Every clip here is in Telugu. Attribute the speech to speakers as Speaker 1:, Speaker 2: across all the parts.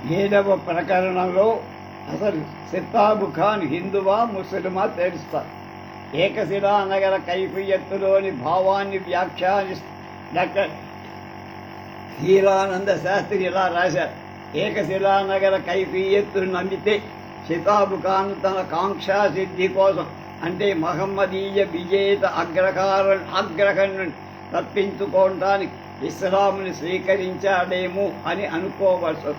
Speaker 1: 7వ ప్రకరణంలో అసలు సితాబు ఖాన్ హిందువా ముస్లిమా తెలుస్తారు. ఏకశిలా నగర కైఫియత్తులోని భావాన్ని వ్యాఖ్యానిస్తూ డాక్టర్ హీరానంద శాస్త్రి ఇలా రాశారు. ఏకశిలా నగర కైఫియత్తును నమ్మితే సితాబు ఖాన్ తన కాంక్షా సిద్ధి కోసం, అంటే మహమ్మదీయ విజేత అగ్రహం నుండి తప్పించుకోవటానికి ఇస్లాంను స్వీకరించాడేమో అని అనుకోవచ్చు.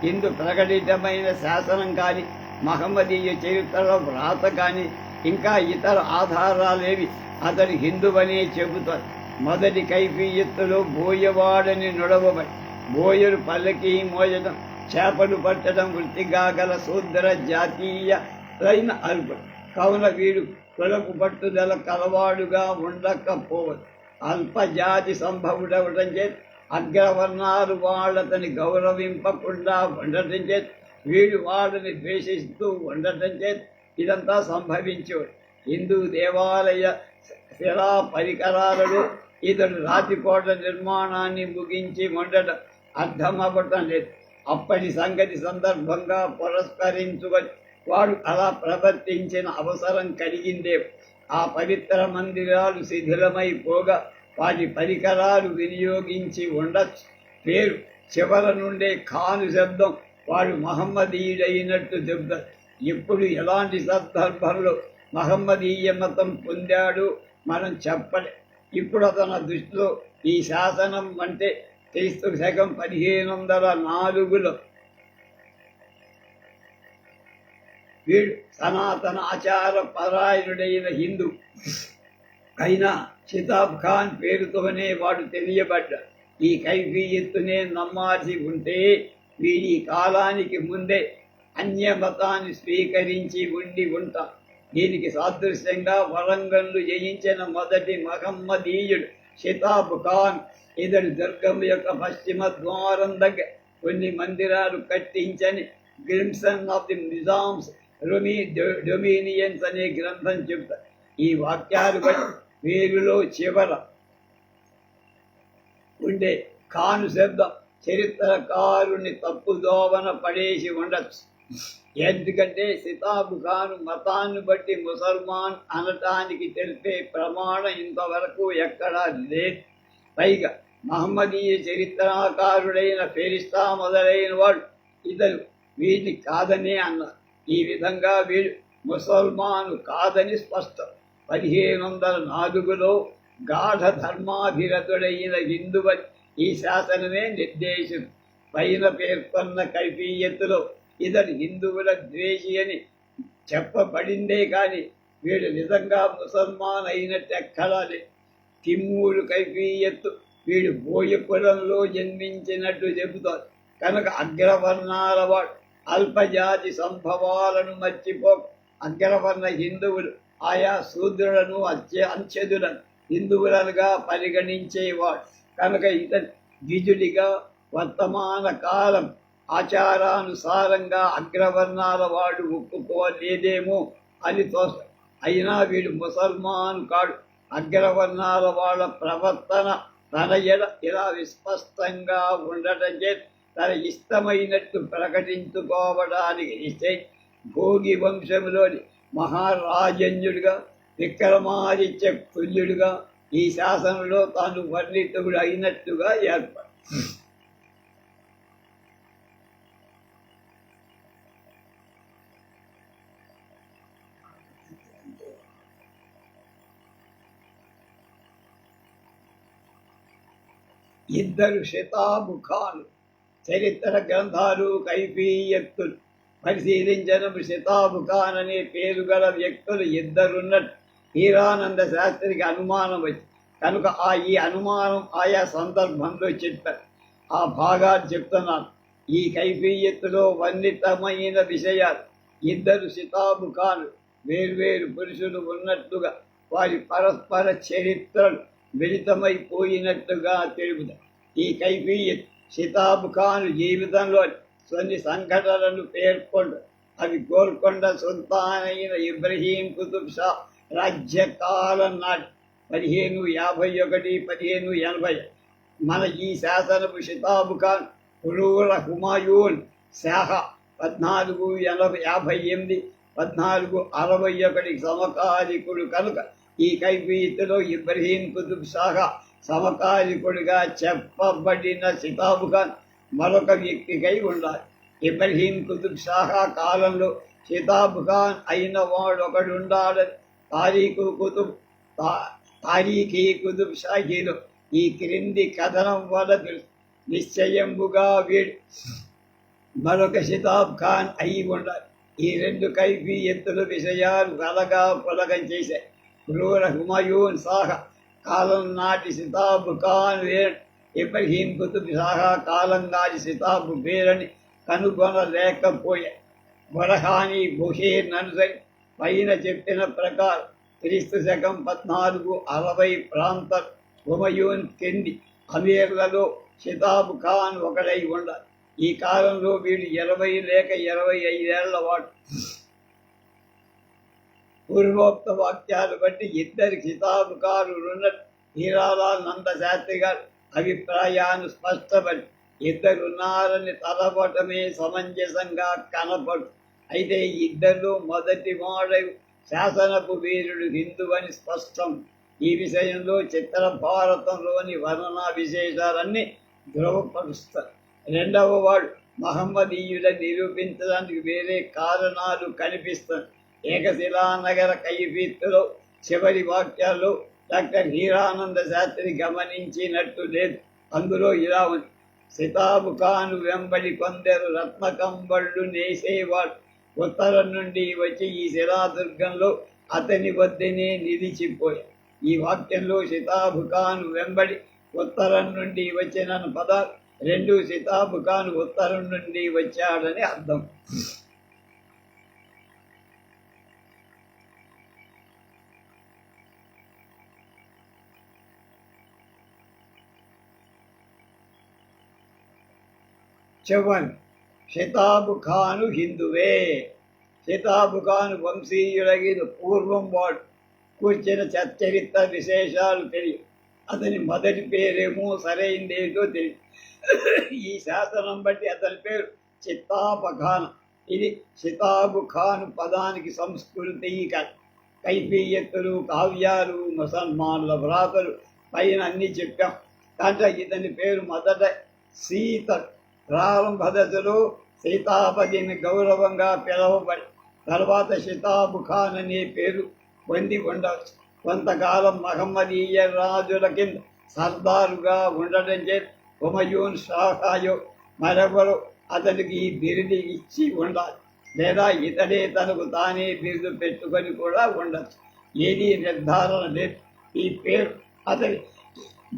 Speaker 1: ఇందు ప్రకటితమైన శాసనం కానీ, మహమ్మదీయ చరిత్రలో వ్రాత కానీ, ఇంకా ఇతర ఆధారాలేవి అతని హిందువనే చెబుతారు. మొదటి కైఫియత్తులో బోయవాడని నొడవబడి, బోయలు పల్లకి మోయడం, చేపలు పట్టడం వృత్తిగా గల శూద్ర జాతీయులైన అల్పుడు కావున వీడు కులకు పట్టుదల కలవాడుగా ఉండకపోవచ్చు. అల్పజాతి సంభవుడవటం చేత అగ్రవర్ణాలు వాళ్ళతని గౌరవింపకుండా ఉండటం చేత, వీడు వాళ్ళని ద్వేషిస్తూ ఉండటం చేత ఇదంతా సంభవించేవాడు. హిందూ దేవాలయ శిలా పరికరాలలో ఇతడు రాతికోట నిర్మాణాన్ని ముగించి ఉండటం అర్థమవ్వటం లేదు. అప్పటి సంగతి సందర్భంగా పురస్కరించుకొని వాడు అలా ప్రవర్తించిన అవసరం కలిగిందే. ఆ పవిత్ర మందిరాలు శిథిలమైపోగా వాటి పరికరాలు వినియోగించి ఉండొచ్చు. పేరు చివర నుండే ఖాను శబ్దం వాడు మహమ్మదీయుడైనట్టు చెబుతారు. ఇప్పుడు ఎలాంటి సందర్భంలో మహమ్మదీయ మతం పొందాడు మనం చెప్పలే. ఇప్పుడు అతని దృష్టిలో ఈ శాసనం అంటే క్రీస్తు శకం 1504లో వీడు సనాతన ఆచార పరాయణుడైన హిందూ అయినా సితాబ్ ఖాన్ పేరుతోనే వాడు తెలియబడ్డాడు. ఈ కైఫియత్తునే నమ్మాల్సి ఉంటే వీడి కాలానికి ముందే అన్య మతాన్ని స్వీకరించి ఉండి ఉంటాం. దీనికి సాదృశ్యంగా వరంగల్లు జయించిన మొదటి మహమ్మదీయుడు సితాబ్ ఖాన్. ఇతడు దుర్గం యొక్క పశ్చిమ ద్వారం దగ్గర కొన్ని మందిరాలు కట్టించని గ్రిమ్సన్ ఆఫ్ ది నిజామ్స్ డొమినియన్స్ అనే గ్రంథం చెబుతారు. ఈ వాక్యాలు బట్టి వీరిలో చివర ఉండే ఖాను శబ్దం చరిత్రకారుని తప్పుదోవన పడేసి ఉండొచ్చు. ఎందుకంటే సితాబు ఖాను మతాన్ని బట్టి ముసల్మాన్ అనటానికి తెలిపే ప్రమాణం ఇంతవరకు ఎక్కడా లేదు. పైగా మహమ్మదీయ చరిత్రకారుడైన ఫెరిస్తా మొదలైన వాడు ఇతడు వీడిని కాదనే అన్నారు. ఈ విధంగా వీడు ముసల్మాను కాదని స్పష్టం. 1504లో గాఢ ధర్మాభిరతుడైన హిందువని ఈ శాసనమే నిర్దేశం. పైన పేర్కొన్న కైఫియత్తులో ఇతడు హిందువుల ద్వేషి అని చెప్పబడిందే కానీ వీడు నిజంగా ముసల్మాన్ అయినట్టు ఎక్కడా లేదు. తిమ్మూరు కైఫియత్తు వీడు బోయపురంలో జన్మించినట్టు చెబుతారు. కనుక అగ్రవర్ణాల వాడు అల్పజాతి సంభవాలను మర్చిపో. అగ్రవర్ణ హిందువులు ఆయా శూద్రులను అంచెదులను హిందువులుగా పరిగణించేవాడు. కనుక ఇతని ద్విజుడిగా వర్తమాన కాలం ఆచారానుసారంగా అగ్రవర్ణాల వాడు ఒప్పుకోలేదేమో అని తోస్త. అయినా వీడు ముసల్మాన్ కాడు. అగ్రవర్ణాల వాళ్ళ ప్రవర్తన తన ఇలా విస్పష్టంగా ఉండటం చేత తన ఇష్టమైనట్టు ప్రకటించుకోవడానికి నిశ్చయి భోగి వంశంలోని మహారాజన్యుడిగా, విక్రమాదిత్య తుల్యుడిగా ఈ శాసనంలో తాను వర్ణితుడు అయినట్టుగా ఏర్పడు. ఇద్దరు సితాబు ఖాన్ చరిత్ర గ్రంథాలు కైఫియత్తులు పరిశీలించినప్పుడు సితాబు ఖాన్ అనే పేరు గల వ్యక్తులు ఇద్దరున్నట్టు హీరానంద శాస్త్రికి అనుమానం వచ్చి, కనుక ఈ అనుమానం ఆయా సందర్భంలో చెప్పారు. ఆ భాగాలు చెప్తున్నాను. ఈ కైఫియత్తులో వర్ణితమైన విషయాలు ఇద్దరు సితాబు ఖాన్ వేర్వేరు పురుషులు ఉన్నట్టుగా వారి పరస్పర చరిత్రలు మిళితమైపోయినట్టుగా తెలుపుతారు. ఈ కైఫియత్ సితాబ్ ఖాన్ జీవితంలో కొన్ని సంఘటనలను పేర్కొంటారు. అవి గోల్కొండ సుల్తానైన ఇబ్రహీం కుతుబ్ షా రాజ్యకాలం నాటి 1551-1580. మన ఈ శాసనపు సితాబ్ ఖాన్, హురూర హుమాయూన్, శాఖ 1458 1461 సమకాలికుడు కనుక ఈ కైఫియత్తులో ఇబ్రహీం కుతుబ్ షాహా సమకాలికుడిగా చెప్పబడిన షితాబ్ ఖాన్ మరొక వ్యక్తికై ఉండాలి. ఇబ్రహీం కుతుబ్ షాహా కాలంలో షితాబ్ ఖాన్ అయిన వాడొకడుండాలని తారీఖీ కుతుబ్ షాహీలో ఈ క్రింది కథనం వల్ల తెలుసు. నిశ్చయంబుగా వీడు మరొక షితాబ్ ఖాన్ అయి ఉండాలి. ఈ రెండు కైఫియత్తుల విషయాలు కలగా పులగం చేశాయి. క్రూర హుమయూన్ షాహా కాలం నాటి షితాబ్ ఖాన్ వేరని, ఇబ్రహీం కుతుబ్ షాహా కాలం నాటి షితాబ్ వేరని కనుగొనలేకపోయాయి. బొరహానీ బుషీర్ అనుసరి పైన చెప్పిన ప్రకారం క్రీస్తు శకం 1460 ప్రాంతం హుమయూన్ కింది అమీర్లలో షితాబ్ ఖాన్ ఒకడై ఉండాలి. ఈ కాలంలో వీడు 20 లేక 25 ఏళ్ల వాడు. పూర్వోక్త వాక్యాలు బట్టి ఇద్దరు షితాబుకారులున్నట్టు హీరాలాల్ నందశాస్త్రి గారు అభిప్రాయాన్ని స్పష్టపడి ఇద్దరున్నారని తలపటమే సమంజసంగా కనపడు. అయితే ఇద్దరు మొదటి వాడై శాసనపు వీరుడు హిందువని స్పష్టం. ఈ విషయంలో చిత్ర భారతంలోని వర్ణనా విశేషాలన్నీ ధృవపరుస్తారు. రెండవ వాడు మహమ్మదీయుడని నిరూపించడానికి వేరే కారణాలు కనిపిస్తుంది. ఏకశిలానగర కైఫియత్తులో చివరి వాక్యాల్లో డాక్టర్ హీరానంద శాస్త్రి గమనించినట్టు లేదు. అందులో ఇలా ఉంది: షితాబ్ ఖాన్ వెంబడి కొందరు రత్నకంబళ్ళు నేసేవాడు ఉత్తరం నుండి వచ్చి ఈ శిలాదుర్గంలో అతని వద్దనే నిలిచిపోయాడు. ఈ వాక్యంలో షితాబ్ ఖాన్ వెంబడి ఉత్తరం నుండి వచ్చిన పదాలు రెండు షితాబ్ ఖాన్ ఉత్తరం నుండి వచ్చాడని అర్థం. చవన్ షితాబ్ ఖాను హిందువే. షితాబ్ ఖాను వంశీయులగిన పూర్వం వాడు కూర్చిన చరిత్ర విశేషాలు తెలియదు. అతని మొదటి పేరేమో సరైందేదో తెలియదు. ఈ శాసనం బట్టి అతని పేరు చిత్తాబ్ ఖాన్. ఇది షితాబ్ ఖాన్ పదానికి సంస్కృతి. కైఫియత్తులు, కావ్యాలు, ముసల్మాన్ల వ్రాతలు పైన అన్ని చెప్పాం. దాంట్లో ఇతని పేరు మొదట సీత. ప్రారంభ దశలో సీతాపతిని గౌరవంగా పిలవబడి తర్వాత షితాబ్ ఖాన్ అనే పేరు పొంది ఉండవచ్చు. కొంతకాలం మహమ్మదీయ రాజుల కింద సర్దారుగా ఉండడం చేత హుమయూన్ షాహాయో మరెవరో అతనికి ఈ బిరుదు ఇచ్చి ఉండాలి, లేదా ఇతడే తనకు తానే బిరుదు పెట్టుకొని కూడా ఉండొచ్చు. ఏదీ నిర్ధారణ లేదు. ఈ పేరు అతని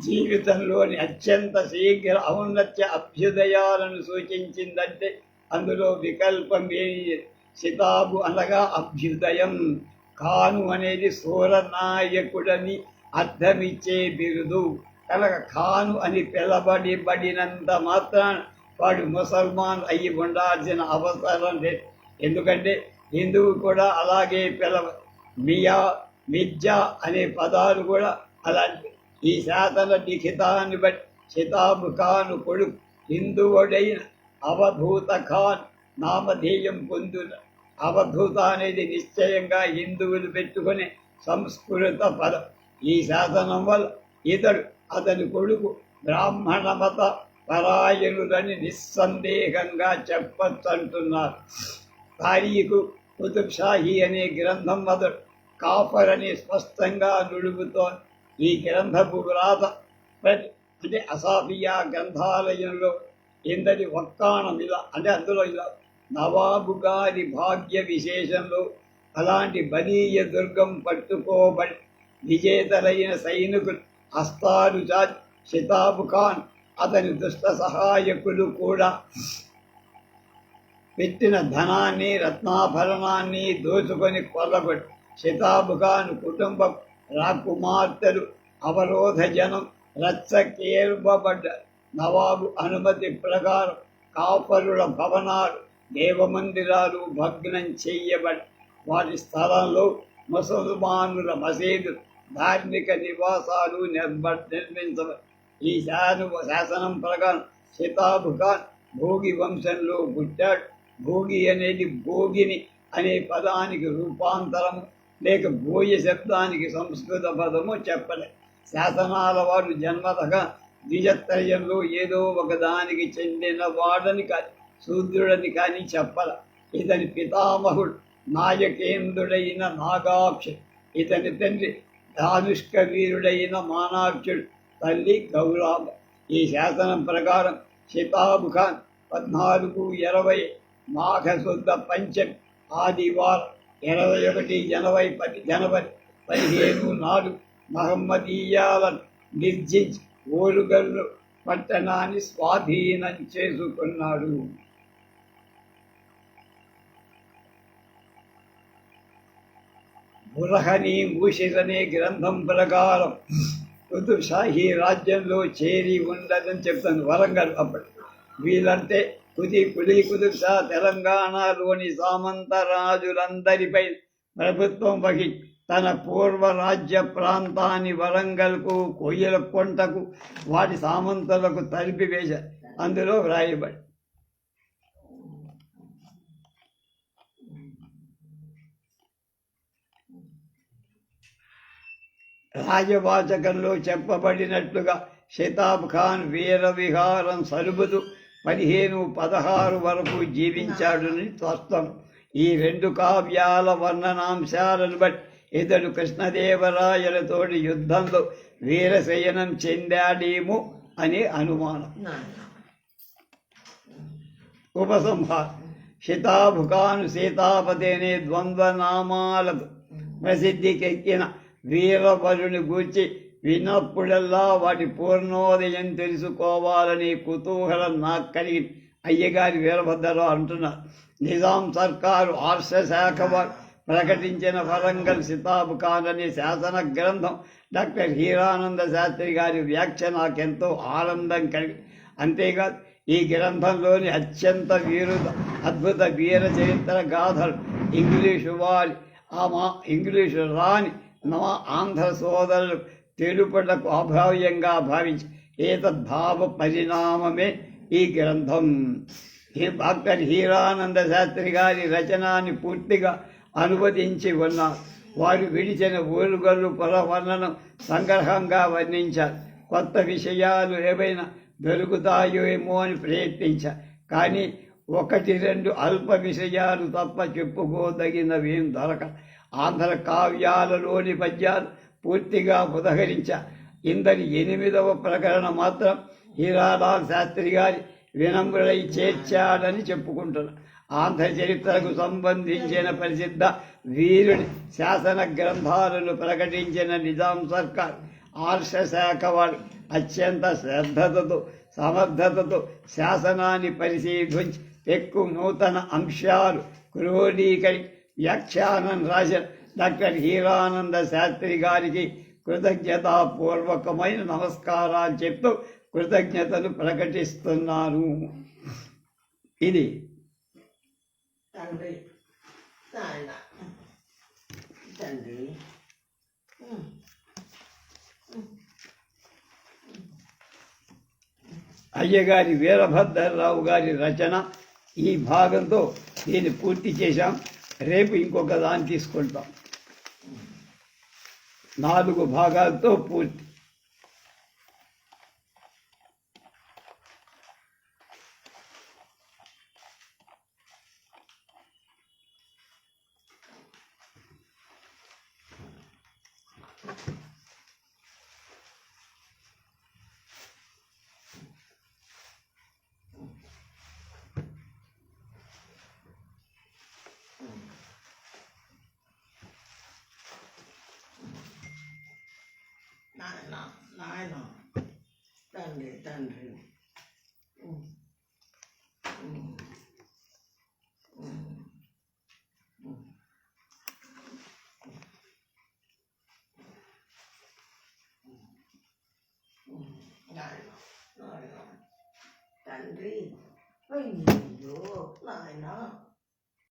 Speaker 1: జీవితంలోని అత్యంత శీఘ్ర ఔన్నత్య అభ్యుదయాలను సూచించిందంటే అందులో వికల్పం ఏమి. షితాబు అనగా అభ్యుదయం, ఖాను అనేది సూరనాయకుడని అర్థమిచ్చే బిరుదు. కనుక ఖాను అని పిలబడినంత మాత్రాన వాడు ముసల్మాన్ అయ్యి ఉండాల్సిన అవసరం లేదు. ఎందుకంటే హిందువు కూడా అలాగే మియా, మిర్జా అనే పదాలు కూడా అలాంటి. ఈ శాసన లిఖితాన్ని బట్టి షితాబ్ ఖాను కొడుకు హిందువుడైన అవధూత ఖాన్ నామధేయం పొందున. అవధూత అనేది నిశ్చయంగా హిందువులు పెట్టుకునే సంస్కృత పదం. ఈ శాసనం వల్ల ఇతడు అతని కొడుకు బ్రాహ్మణ మత పరాయణులని నిస్సందేహంగా చెప్పచ్చంటున్నారు. తారీఖు కుతుబ్ షాహీ అనే గ్రంథం మొదలు కాఫర్ అని స్పష్టంగా నుడుగుతోంది. ఈ గ్రంథపు వ్రాత అంటే అసాఫియా గ్రంథాలయంలో ఇందరి వక్కాణం ఇలా అంటే అందులో ఇలా నవాబు గారి భాగ్య విశేషంలో అలాంటి బలీయ దుర్గం పట్టుకోబడి విజేతలైన సైనికులు హస్తాలు చాచి షితాబ్ ఖాన్ అతని దుష్ట సహాయకులు కూడా పెట్టిన ధనాన్ని రత్నాభరణాన్ని దోచుకొని కొల్లగొట్టి షితాబ్ ఖాన్ కుటుంబం రాకుమార్తెలు అవరోధ జనం రచ్చకేర్పబడ్డారు. నవాబు అనుమతి ప్రకారం కాపరుల భవనాలు, దేవమందిరాలు భగ్నం చెయ్యబడి వాటి స్థలంలో ముసల్మానుల మసీదు, ధార్మిక నివాసాలు నిర్మించబడి ఈ శాసనం ప్రకారం షితాబ్ ఖాన్ భోగి వంశంలో పుట్టాడు. భోగి అనేది భోగిని అనే పదానికి రూపాంతరము లేక భోజ శబ్దానికి సంస్కృత పదము చెప్పలే. శాసనాల వారు జన్మతగా ద్విజత్రయంలో ఏదో ఒకదానికి చెందిన వాడని కాని శూద్రుడని కానీ చెప్పల. ఇతని పితామహుడు నాయకేంద్రుడైన నాగాక్షుడు, ఇతని తండ్రి ధానుష్క వీరుడైన మానాక్షుడు, తల్లి గౌరామ. ఈ శాసనం ప్రకారం షితాబ్ ఖాన్ 1420 మాఘశుద్ధ పంచమి ఆదివారం 21 జనవరి 15 నాడు మహమ్మదీయాలను నిర్జించి ఓరుగల్లు పట్టణాన్ని స్వాధీనం చేసుకున్నాడు. బురహని మూషిర్ అనే గ్రంథం ప్రకారం కుతుబ్ షాహీ రాజ్యంలో చేరి ఉండదని చెప్తాను. వరంగల్ అప్పటి వీళ్ళంటే కులీ కుతుబ్ షా తెలంగాణలోని సామంత రాజులందరిపై ప్రభుత్వం వహించి తన పూర్వ రాజ్య ప్రాంతాన్ని వరంగల్కు, కొయ్యలకొంటకు, వాటి సామంతులకు తలిపివేశారు. అందులో వ్రాయబడి రాజవాచకంలో చెప్పబడినట్లుగా షితాబ్ ఖాన్ వీర విహారం సలుపుతూ 1516 వరకు జీవించాడని స్పష్టం. ఈ 2 కావ్యాల వర్ణనాంశాలను బట్టి ఇతడు కృష్ణదేవరాయలతోటి యుద్ధంలో వీరశయనం చెందాడేమో అనే అనుమానం. ఉపసంహారం: షితాబ్ ఖాన్ సీతాపతి అనే ద్వంద్వనామాలకు ప్రసిద్ధికెక్కిన వీరవరుని గూర్చి విన్నప్పుడల్లా వాటి పూర్ణోదయం తెలుసుకోవాలని కుతూహలం నాకు కలిగింది. అయ్యగారి వీరభద్రరావు అంటున్నారు. నిజాం సర్కారు ఆర్షశాఖ వారు ప్రకటించిన వరంగల్ షితాబ్ ఖాన్ అనే శాసన గ్రంథం డాక్టర్ హీరానంద శాస్త్రి గారి వ్యాఖ్య నాకెంతో ఆనందం కలిగి. అంతేకాదు ఈ గ్రంథంలోని అత్యంత అద్భుత వీర చరిత్ర గాథలు ఇంగ్లీషు రాని మా ఆంధ్ర సోదరులు తెలుపుటకు అభావ్యంగా భావించి ఏతద్భావ పరిణామమే ఈ గ్రంథం. డాక్టర్ హీరానంద శాస్త్రి గారి రచనాన్ని పూర్తిగా అనువదించి ఉన్నారు. వారు విడిచిన ఓరుగల్లు పురవర్ణనం సంగ్రహంగా వర్ణించారు. కొత్త విషయాలు ఏవైనా దొరుకుతాయో ఏమో అని ప్రయత్నించారు. కానీ 1-2 అల్ప విషయాలు తప్ప చెప్పుకోదగినవేం దొరక ఆంధ్ర కావ్యాలలోని పద్యాలు పూర్తిగా ఉదహరించారు. ఇందరి 8వ ప్రకరణ మాత్రం హీరాలాల్ శాస్త్రి గారి వినమ్రుడై చేర్చాడని చెప్పుకుంటున్నారు. ఆంధ్ర చరిత్రకు సంబంధించిన ప్రసిద్ధ వీరుడి శాసన గ్రంథాలను ప్రకటించిన నిజాం సర్కార్ ఆర్షశాఖ వారు అత్యంత శ్రద్ధతో సమర్థతతో శాసనాన్ని పరిశీలించి ఎక్కువ నూతన అంశాలు క్రోడీకరి వ్యాఖ్యానం రాసిన డాక్టర్ హీరానంద శాస్త్రి గారికి కృతజ్ఞతాపూర్వకమైన నమస్కారాలు చెప్తూ కృతజ్ఞతలు ప్రకటిస్తున్నాను. ఇది
Speaker 2: తండ్రి తండ్రి
Speaker 1: అయ్యగారి వీరభద్రరావు గారి రచన. ఈ భాగంతో దీన్ని పూర్తి చేశాం. రేపు ఇంకొక దాన్ని తీసుకుంటాం. 4 భాగాలతో పూర్తి.
Speaker 2: నాయన తండ్రి తండ్రి తండ్రి అయ్యో నాయన